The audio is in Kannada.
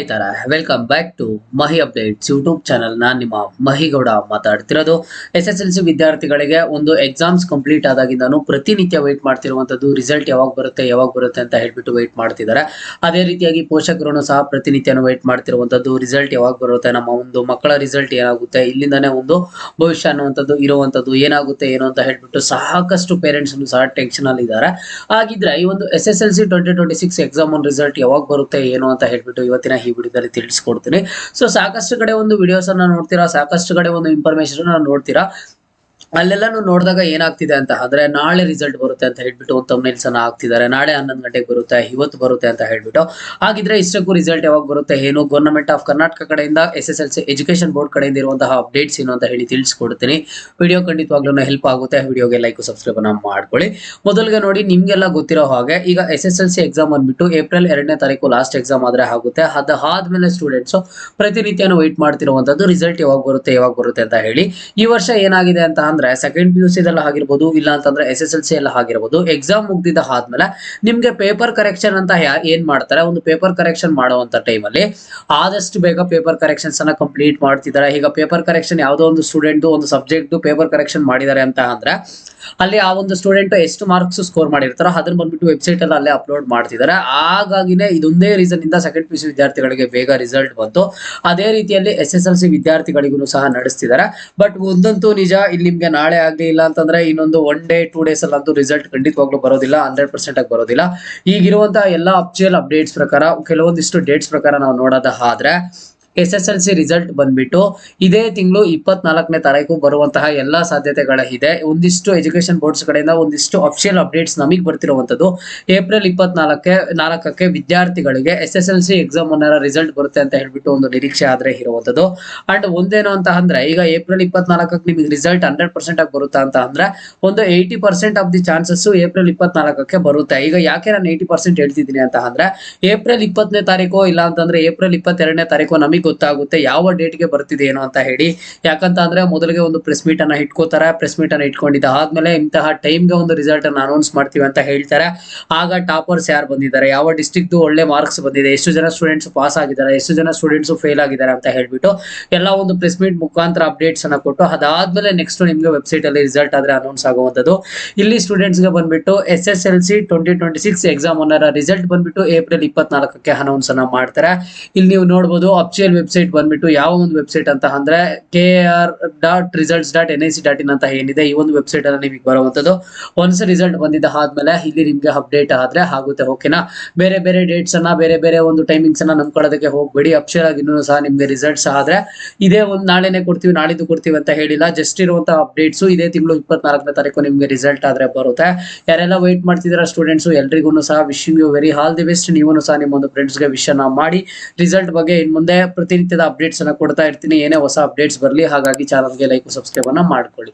ಈ ತರ welcome back to Mahi updates YouTube channel. ನಾನು ನಿಮ್ಮ ಮಹಿಗೌಡ ಮಾತಾಡ್ತಿರೋದು. SSLC ವಿದ್ಯಾರ್ಥಿಗಳಿಗೆ ಒಂದು ಎಕ್ಸಾಮ್ಸ್ ಕಂಪ್ಲೀಟ್ ಆದಾಗಿಂದಾನು ಪ್ರತಿನಿತ್ಯ ವೇಟ್ ಮಾಡ್ತಿರುವಂತದ್ದು ರಿಸಲ್ಟ್ ಯಾವಾಗ ಬರುತ್ತೆ ಅಂತ ಹೇಳ್ಬಿಟ್ಟು ವೇಟ್ ಮಾಡ್ತಿದ್ದಾರೆ. ಅದೇ ರೀತಿಯಾಗಿ ಪೋಷಕರು ಸಹ ಪ್ರತಿನಿತ್ಯನೂ ವೇಟ್ ಮಾಡ್ತಿರುವಂತದ್ದು ರಿಸಲ್ಟ್ ಯಾವಾಗ ಬರುತ್ತೆ, ನಮ್ಮ ಒಂದು ಮಕ್ಕಳ ರಿಸಲ್ಟ್ ಏನಾಗುತ್ತೆ, ಇಲ್ಲಿಂದಾನೇ ಒಂದು ಭವಿಷ್ಯ ಅನ್ನುವಂಥದ್ದು ಇರುವಂತದ್ದು ಏನಾಗುತ್ತೆ ಏನು ಅಂತ ಹೇಳ್ಬಿಟ್ಟು ಸಾಕಷ್ಟು ಪೇರೆಂಟ್ಸ್ ಸಹ ಟೆನ್ಷನ್ ಅಲ್ಲಿ ಇದ್ದಾರೆ. ಹಾಗಿದ್ರೆ ಈ ಒಂದು SSLC 2026 ಎಕ್ಸಾಮ್ ರಿಸಲ್ಟ್ ಯಾವಾಗ ಬರುತ್ತೆ ಏನು ಅಂತ ಹೇಳ್ಬಿಟ್ಟು ಇವತ್ತಿನ ಈ ವಿಡಿಯೋದಲ್ಲಿ ತಿಳಿಸ್ಕೊಡ್ತೀನಿ. ಸೊ ಸಾಕಷ್ಟು ಕಡೆ ಒಂದು ವಿಡಿಯೋಸ್ ಅನ್ನ ನೋಡ್ತೀರಾ, ಸಾಕಷ್ಟು ಕಡೆ ಒಂದು ಇನ್ಫಾರ್ಮೇಶನ್ ನೋಡ್ತೀರಾ. ಅಲ್ಲೆಲ್ಲಾನು ನೋಡಿದಾಗ ಏನಾಗ್ತಿದೆ ಅಂತ ಅಂದ್ರೆ ನಾಳೆ ರಿಸಲ್ಟ್ ಬರುತ್ತೆ ಅಂತ ಹೇಳ್ಬಿಟ್ಟು ಒಂದು ಥಂಬ್ನೇಲ್ಸ್ ಅನ್ನ ಹಾಕ್ತಿದ್ದಾರೆ. ನಾಳೆ 11 ಗಂಟೆಗೆ ಬರುತ್ತೆ, ಇವತ್ತು ಬರುತ್ತೆ ಅಂತ ಹೇಳ್ಬಿಟ್ಟು. ಹಾಗಿದ್ರೆ ಇಷ್ಟಕ್ಕೂ ರಿಸಲ್ಟ್ ಯಾವಾಗ ಬರುತ್ತೆ ಏನು, ಗವರ್ನಮೆಂಟ್ ಆಫ್ ಕರ್ನಾಟಕ ಕಡೆಯಿಂದ SSLC ಎಜುಕೇಶನ್ ಬೋರ್ಡ್ ಕಡೆಯಿಂದ ಇರುವಂತಹ ಅಪ್ಡೇಟ್ಸ್ ಏನು ಅಂತ ಹೇಳಿ ತಿಳಿಸ್ಕೊಡ್ತೀನಿ. ವಿಡಿಯೋ ಖಂಡಿತವಾಗ್ಲೂ ಹೆಲ್ಪ್ ಆಗುತ್ತೆ. ವಿಡಿಯೋಗೆ ಲೈಕ್ ಸಬ್ಸ್ಕ್ರೈಬ್ ಅನ್ನ ಮಾಡ್ಕೊಳ್ಳಿ. ಮೊದಲಿಗೆ ನೋಡಿ, ನಿಮ್ಗೆಲ್ಲ ಗೊತ್ತಿರೋ ಹಾಗೆ ಈಗ SSLC ಎಕ್ಸಾಮ್ ಬಂದ್ಬಿಟ್ಟು ಏಪ್ರಿಲ್ 2ನೇ ತಾರೀಕು ಲಾಸ್ಟ್ ಎಕ್ಸಾಮ್ ಆದ್ರೆ ಆಗುತ್ತೆ. ಅದಾದ್ಮೇಲೆ ಸ್ಟೂಡೆಂಟ್ಸ್ ಪ್ರತಿನಿತ್ಯನೂ ವೇಟ್ ಮಾಡ್ತಿರುವಂತದ್ದು ರಿಸಲ್ಟ್ ಯಾವಾಗ ಬರುತ್ತೆ ಅಂತ ಹೇಳಿ. ಈ ವರ್ಷ ಏನಾಗಿದೆ ಅಂತ ಅಂದ್ರೆ ಸೆಕೆಂಡ್ PUC ಆಗಿರ್ಬೋದು, ಇಲ್ಲ ಅಂತಂದ್ರೆ SSLC ಎಲ್ಲ ಆಗಿರ್ಬೋದು, ಎಕ್ಸಾಮ್ ಮುಗ್ದಿದ್ದ ಆದ್ಮೇಲೆ ನಿಮ್ಗೆ ಪೇಪರ್ ಕರೆಕ್ಷನ್ ಅಂತ ಏನ್ ಮಾಡ್ತಾರೆ, ಒಂದು ಪೇಪರ್ ಕರೆಕ್ಷನ್ ಮಾಡುವಂತ ಟೈಮ್ ಅಲ್ಲಿ ಆದಷ್ಟು ಬೇಗ ಪೇಪರ್ ಕರೆಕ್ಷನ್ಸ್ ಅನ್ನ ಕಂಪ್ಲೀಟ್ ಮಾಡ್ತಿದ್ದಾರೆ. ಈಗ ಪೇಪರ್ ಕರೆಕ್ಷನ್ ಯಾವುದೋ ಒಂದು ಸ್ಟೂಡೆಂಟ್ ಒಂದು ಸಬ್ಜೆಕ್ಟ್ ಪೇಪರ್ ಕರೆಕ್ಷನ್ ಮಾಡಿದ್ದಾರೆ ಅಂತ ಅಂದ್ರೆ ಅಲ್ಲಿ ಆ ಒಂದು ಸ್ಟೂಡೆಂಟ್ ಎಷ್ಟು ಮಾರ್ಕ್ಸ್ ಸ್ಕೋರ್ ಮಾಡಿರ್ತಾರೋ ಅದನ್ನ ಬಂದ್ಬಿಟ್ಟು ವೆಬ್ಸೈಟ್ ಅಲ್ಲಿ ಅಲ್ಲೇ ಅಪ್ಲೋಡ್ ಮಾಡ್ತಿದ್ದಾರೆ. ಹಾಗಾಗಿನೇ ಇದೊಂದೇ ರೀಸನ್ ಇಂದ ಸೆಕೆಂಡ್ PUC ವಿದ್ಯಾರ್ಥಿಗಳಿಗೆ ಬೇಗ ರಿಸಲ್ಟ್ ಬಂತು. ಅದೇ ರೀತಿಯಲ್ಲಿ SSLC ವಿದ್ಯಾರ್ಥಿಗಳಿಗೂ ಸಹ ನಡೆಸ್ತಿದ್ದಾರೆ. ಬಟ್ ಒಂದಂತೂ ನಿಜ, ಇಲ್ಲಿ ನಿಮ್ಗೆ ನಾಳೆ ಆಗ್ಲಿ ಇಲ್ಲ ಅಂತಂದ್ರೆ ಇನ್ನೊಂದು 1 day 2 days ಅಲ್ಲಂತೂ ರಿಸಲ್ಟ್ ಖಂಡಿತವಾಗ್ಲೂ ಬರೋದಿಲ್ಲ, 100% ಆಗಿ ಬರೋದಿಲ್ಲ. ಈಗಿರುವಂತಹ ಎಲ್ಲಾ ಅಫಿಷಿಯಲ್ ಅಪ್ಡೇಟ್ಸ್ ಪ್ರಕಾರ ಕೆಲವೊಂದಿಷ್ಟು ಡೇಟ್ಸ್ ಪ್ರಕಾರ ನಾವು ನೋಡೋದಾದ್ರೆ SSLC ರಿಸಲ್ಟ್ ಬಂದ್ಬಿಟ್ಟು ಇದೇ ತಿಂಗಳು 24ನೇ ತಾರೀಕು ಬರುವಂತಹ ಎಲ್ಲಾ ಸಾಧ್ಯತೆಗಳಿದೆ. ಒಂದಿಷ್ಟು ಎಜುಕೇಶನ್ ಬೋರ್ಡ್ಸ್ ಕಡೆಯಿಂದ ಒಂದಿಷ್ಟು ಅಫಿಷಿಯಲ್ ಅಪ್ಡೇಟ್ಸ್ ನಮಗೆ ಬರ್ತಿರುವಂತದ್ದು ಏಪ್ರಿಲ್ 24ಕ್ಕೆ ವಿದ್ಯಾರ್ಥಿಗಳಿಗೆ SSLC ಎಕ್ಸಾಮ್ ರಿಸಲ್ಟ್ ಬರುತ್ತೆ ಅಂತ ಹೇಳ್ಬಿಟ್ಟು ಒಂದು ನಿರೀಕ್ಷೆ ಆದ್ರೆ ಇರುವಂತದ್ದು. ಅಂಡ್ ಒಂದೇನು ಅಂತ ಅಂದ್ರೆ ಈಗ ಏಪ್ರಿಲ್ 24ಕ್ಕೆ ನಿಮಗೆ ರಿಸಲ್ಟ್ 100% ಆಗಿ ಬರುತ್ತಾ ಅಂತ ಅಂದ್ರೆ ಒಂದು 80% ಆಫ್ ದಿ ಚಾನ್ಸಸ್ ಏಪ್ರಿಲ್ 24ಕ್ಕೆ ಬರುತ್ತೆ. ಈಗ ಯಾಕೆ ನಾನು 80% ಹೇಳ್ತಿದ್ದೀನಿ ಅಂತ ಅಂದ್ರೆ ಏಪ್ರಿಲ್ 20ನೇ ತಾರೀಕು ಇಲ್ಲ ಅಂತಂದ್ರೆ ಏಪ್ರಿಲ್ 22ನೇ ತಾರೀಕು ನಮಗೆ ಗೊತ್ತಾಗುತ್ತೆ ಯಾವ ಡೇಟ್ ಗೆ ಬರ್ತಿದೆ ಏನು ಅಂತ ಹೇಳಿ. ಯಾಕಂತ ಅಂದ್ರೆ ಮೊದಲಿಗೆ ಒಂದು ಪ್ರೆಸ್ ಮೀಟ್ ಅನ್ನ ಇಟ್ಕೋತಾರೆ. ಪ್ರೆಸ್ ಮೀಟ್ ಅನ್ನ ಇಟ್ಕೊಂಡಿದ್ದ ಆದ್ಮೇಲೆ ಇಂತಹ ಟೈಮ್ ಗೆ ಒಂದು ರಿಸಲ್ಟ್ ಅನ್ನ ಅನೌನ್ಸ್ ಮಾಡ್ತೀವಿ ಅಂತ ಹೇಳ್ತಾರೆ. ಆಗ ಟಾಪರ್ಸ್ ಯಾರು ಬಂದಿದ್ದಾರೆ, ಯಾವ ಡಿಸ್ಟ್ರಿಕ್ಟ್ ಒಳ್ಳೆ ಮಾರ್ಕ್ಸ್ ಬಂದಿದೆ, ಎಷ್ಟು ಜನ ಸ್ಟೂಡೆಂಟ್ಸ್ ಪಾಸ್ ಆಗಿದ್ದಾರೆ, ಎಷ್ಟು ಜನ ಸ್ಟೂಡೆಂಟ್ಸ್ ಫೇಲ್ ಆಗಿದ್ದಾರೆ ಅಂತ ಹೇಳ್ಬಿಟ್ಟು ಎಲ್ಲ ಒಂದು ಪ್ರೆಸ್ ಮೀಟ್ ಮುಖಾಂತರ ಅಪ್ಡೇಟ್ಸ್ ಅನ್ನ ಕೊಟ್ಟು ಅದಾದ್ಮೇಲೆ ನೆಕ್ಸ್ಟ್ ನಿಮ್ಗೆ ವೆಬ್ಸೈಟ್ ಅಲ್ಲಿ ರಿಸಲ್ಟ್ ಆದ್ರೆ ಅನೌನ್ಸ್ ಆಗುವಂತದ್ದು. ಇಲ್ಲಿ ಸ್ಟೂಡೆಂಟ್ಸ್ ಗೆ ಬಂದ್ಬಿಟ್ಟು SSLC 2026 ಎಕ್ಸಾಮ್ ರಿಸಲ್ಟ್ ಬಂದ್ಬಿಟ್ಟು ಏಪ್ರಿಲ್ 24ಕ್ಕೆ ಅನೌನ್ಸ್ ಅನ್ನ ಮಾಡ್ತಾರೆ. ಇಲ್ಲಿ ನೀವು ನೋಡಬಹುದು ಅಫಿಷಿಯಲ್ ವೆಬ್ಸೈಟ್ ಬಂದ್ಬಿಟ್ಟು ಯಾವ ಒಂದು ವೆಬ್ಸೈಟ್ ಅಂತ ಅಂದ್ರೆ kr.results.nic.in ಅಂತ ಏನಿದೆ ಈ ಒಂದು ವೆಬ್ಸೈಟ್ ಅಲ್ಲಿ ನಿಮಗೆ ಬರುವಂತದ್ದು. ಒನ್ಸ್ ರಿಸಲ್ಟ್ ಬಂದಿದ್ದ ಆದ್ಮೇಲೆ ಇಲ್ಲಿ ನಿಮ್ಗೆ ಅಪ್ಡೇಟ್ ಆದ್ರೆ ಆಗುತ್ತೆ, ಓಕೆನಾ. ಬೇರೆ ಬೇರೆ ಡೇಟ್ಸ್ ಅನ್ನ ಬೇರೆ ಒಂದು ಟೈಮಿಂಗ್ಸ್ ಅನ್ನ ನಂಬ್ಕೊಳ್ಳೋದಕ್ಕೆ ಹೋಗ್ಬೇಡಿ. ಅಫಿಷಿಯಲ್ ಆಗಿ ಇನ್ನೂ ಸಹ ನಿಮ್ಗೆ ರಿಸಲ್ಟ್ಸ್ ಆದ್ರೆ ಇದೇ ಒಂದು ನಾಳೆನೆ ಕೊಡ್ತೀವಿ ನಾಳಿದ್ದು ಕೊಡ್ತೀವಿ ಅಂತ ಹೇಳಿಲ್ಲ. ಜಸ್ಟ್ ಇರುವಂತಹ ಅಪ್ಡೇಟ್ಸ್ ಇದೇ ತಿಂಗಳು 24ನೇ ತಾರೀಕು ನಿಮ್ಗೆ ರಿಸಲ್ಟ್ ಆದ್ರೆ ಬರುತ್ತೆ. ಯಾರೆಲ್ಲ ವೇಟ್ ಮಾಡ್ತಿದಾರ ಸ್ಟೂಡೆಂಟ್ಸ್ ಎಲ್ರಿಗೂ ಸಹ wishing you very all the best. ನೀವು ಸಹ ನಿಮ್ಮ ಒಂದು ಫ್ರೆಂಡ್ಸ್ ಗೆ ವಿಶ್ ಅನ್ನ ಮಾಡಿ. ರಿಸಲ್ಟ್ ಬಗ್ಗೆ ಇನ್ ಮುಂದೆ ಪ್ರತಿನಿತ್ಯದ ಅಪ್ಡೇಟ್ಸ್ ಅನ್ನ ಕೊಡ್ತಾ ಇರ್ತೀನಿ, ಏನೇ ಹೊಸ ಅಪ್ಡೇಟ್ಸ್ ಬರಲಿ. ಹಾಗಾಗಿ ಚಾನಲ್ಗೆ ಲೈಕ್ ಸಬ್ಸ್ಕ್ರೈಬ್ ಅನ್ನ ಮಾಡ್ಕೊಳ್ಳಿ.